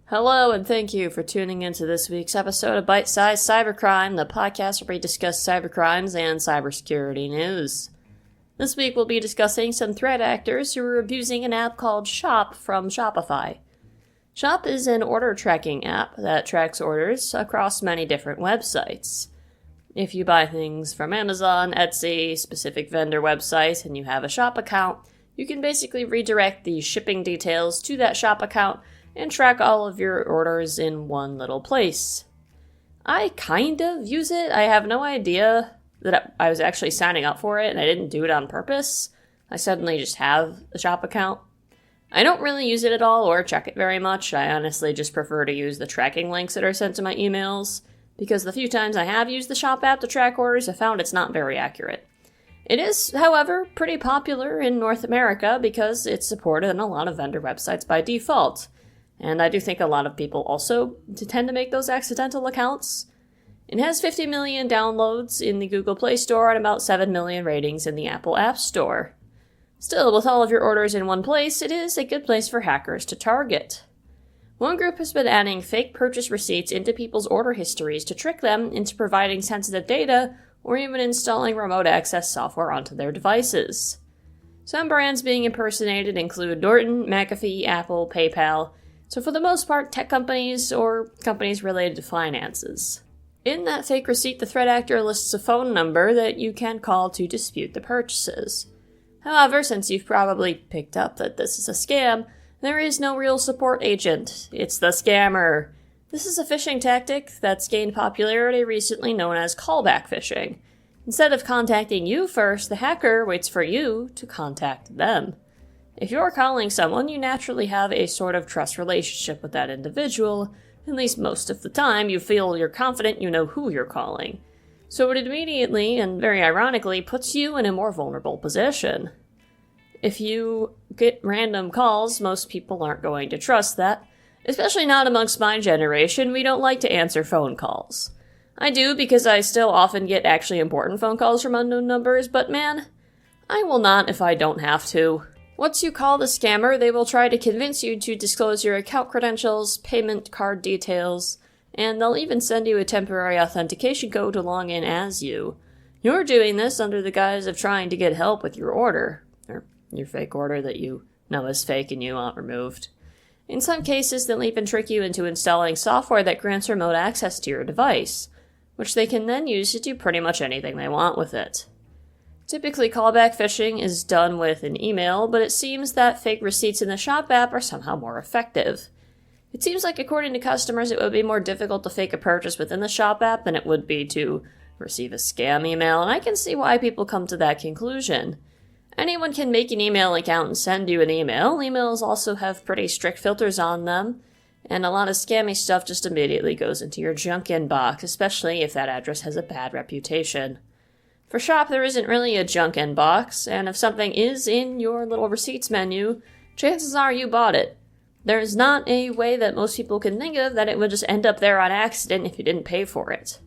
Hello, and thank you for tuning into this week's episode of Bite Size Cybercrime, the podcast where we discuss cybercrimes and cybersecurity news. This week we'll be discussing some threat actors who are abusing an app called Shop from Shopify. Shop is an order tracking app that tracks orders across many different websites. If you buy things from Amazon, Etsy, specific vendor websites, and you have a Shop account, you can basically redirect the shipping details to that Shop account and track all of your orders in one little place. I kind of use it. I have no idea that I was actually signing up for it, and I didn't do it on purpose. I suddenly just have a Shop account. I don't really use it at all or check it very much. I honestly just prefer to use the tracking links that are sent to my emails, because the few times I have used the Shop app to track orders, I found it's not very accurate. It is, however, pretty popular in North America because it's supported on a lot of vendor websites by default. And I do think a lot of people also tend to make those accidental accounts. It has 50 million downloads in the Google Play Store and about 7 million ratings in the Apple App Store. Still, with all of your orders in one place, it is a good place for hackers to target. One group has been adding fake purchase receipts into people's order histories to trick them into providing sensitive data or even installing remote access software onto their devices. Some brands being impersonated include Norton, McAfee, Apple, PayPal, so for the most part, tech companies or companies related to finances. In that fake receipt, the threat actor lists a phone number that you can call to dispute the purchases. However, since you've probably picked up that this is a scam, there is no real support agent. It's the scammer. This is a phishing tactic that's gained popularity recently known as callback phishing. Instead of contacting you first, the hacker waits for you to contact them. If you're calling someone, you naturally have a sort of trust relationship with that individual. At least most of the time, you feel you're confident you know who you're calling. So it immediately, and very ironically, puts you in a more vulnerable position. If you get random calls, most people aren't going to trust that. Especially not amongst my generation, we don't like to answer phone calls. I do because I still often get actually important phone calls from unknown numbers, but man, I will not if I don't have to. Once you call the scammer, they will try to convince you to disclose your account credentials, payment card details, and they'll even send you a temporary authentication code to log in as you. You're doing this under the guise of trying to get help with your order, or your fake order that you know is fake and you want removed. In some cases, they'll even trick you into installing software that grants remote access to your device, which they can then use to do pretty much anything they want with it. Typically, callback phishing is done with an email, but it seems that fake receipts in the Shop app are somehow more effective. It seems like, according to customers, it would be more difficult to fake a purchase within the Shop app than it would be to receive a scam email, and I can see why people come to that conclusion. Anyone can make an email account and send you an email. Emails also have pretty strict filters on them, and a lot of scammy stuff just immediately goes into your junk inbox, especially if that address has a bad reputation. For Shop, there isn't really a junk inbox, and if something is in your little receipts menu, chances are you bought it. There's not a way that most people can think of that it would just end up there on accident if you didn't pay for it.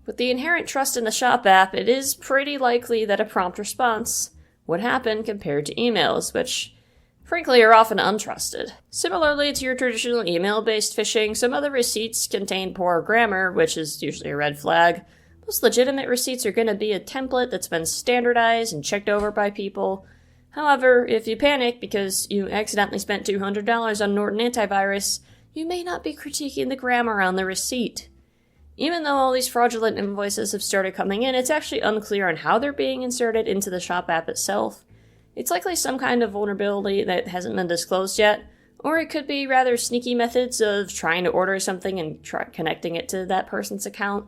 With the inherent trust in the Shop app, it is pretty likely that a prompt response would happen compared to emails, which, frankly, are often untrusted. Similarly to your traditional email-based phishing, some other receipts contain poor grammar, which is usually a red flag. Most legitimate receipts are going to be a template that's been standardized and checked over by people. However, if you panic because you accidentally spent $200 on Norton antivirus, you may not be critiquing the grammar on the receipt. Even though all these fraudulent invoices have started coming in, it's actually unclear on how they're being inserted into the Shop app itself. It's likely some kind of vulnerability that hasn't been disclosed yet, or it could be rather sneaky methods of trying to order something and connecting it to that person's account.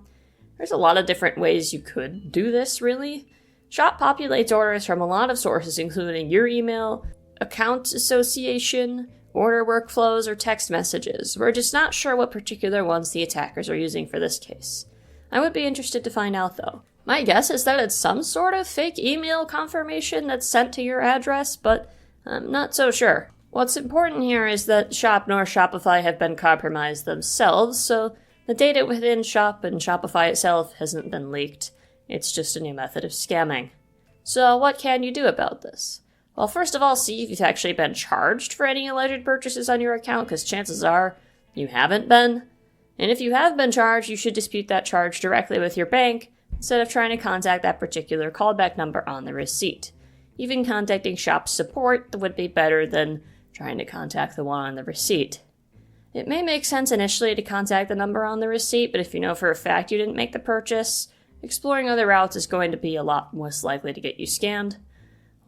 There's a lot of different ways you could do this, really. Shop populates orders from a lot of sources, including your email, account association, order workflows, or text messages. We're just not sure what particular ones the attackers are using for this case. I would be interested to find out, though. My guess is that it's some sort of fake email confirmation that's sent to your address, but I'm not so sure. What's important here is that Shop nor Shopify have been compromised themselves, so the data within Shop and Shopify itself hasn't been leaked. It's just a new method of scamming. So what can you do about this? Well, first of all, see if you've actually been charged for any alleged purchases on your account, because chances are you haven't been? And if you have been charged, you should dispute that charge directly with your bank instead of trying to contact that particular callback number on the receipt. Even contacting shop support would be better than trying to contact the one on the receipt. It may make sense initially to contact the number on the receipt, but if you know for a fact you didn't make the purchase, exploring other routes is going to be a lot less likely to get you scammed.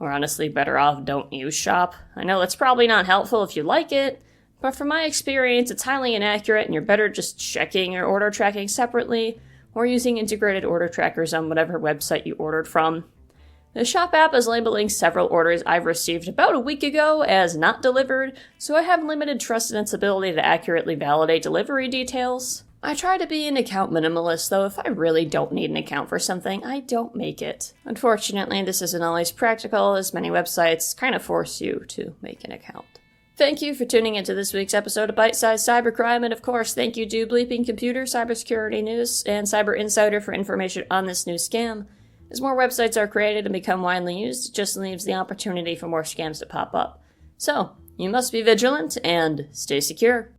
Or honestly, better off don't use Shop. I know that's probably not helpful if you like it, but from my experience, it's highly inaccurate and you're better just checking your order tracking separately or using integrated order trackers on whatever website you ordered from. The Shop app is labeling several orders I've received about a week ago as not delivered, so I have limited trust in its ability to accurately validate delivery details. I try to be an account minimalist, though if I really don't need an account for something, I don't make it. Unfortunately, this isn't always practical, as many websites kind of force you to make an account. Thank you for tuning into this week's episode of Bite-Sized Cybercrime, and of course, thank you to Bleeping Computer, Cybersecurity News, and Cyber Insider for information on this new scam. As more websites are created and become widely used, it just leaves the opportunity for more scams to pop up. So, you must be vigilant and stay secure.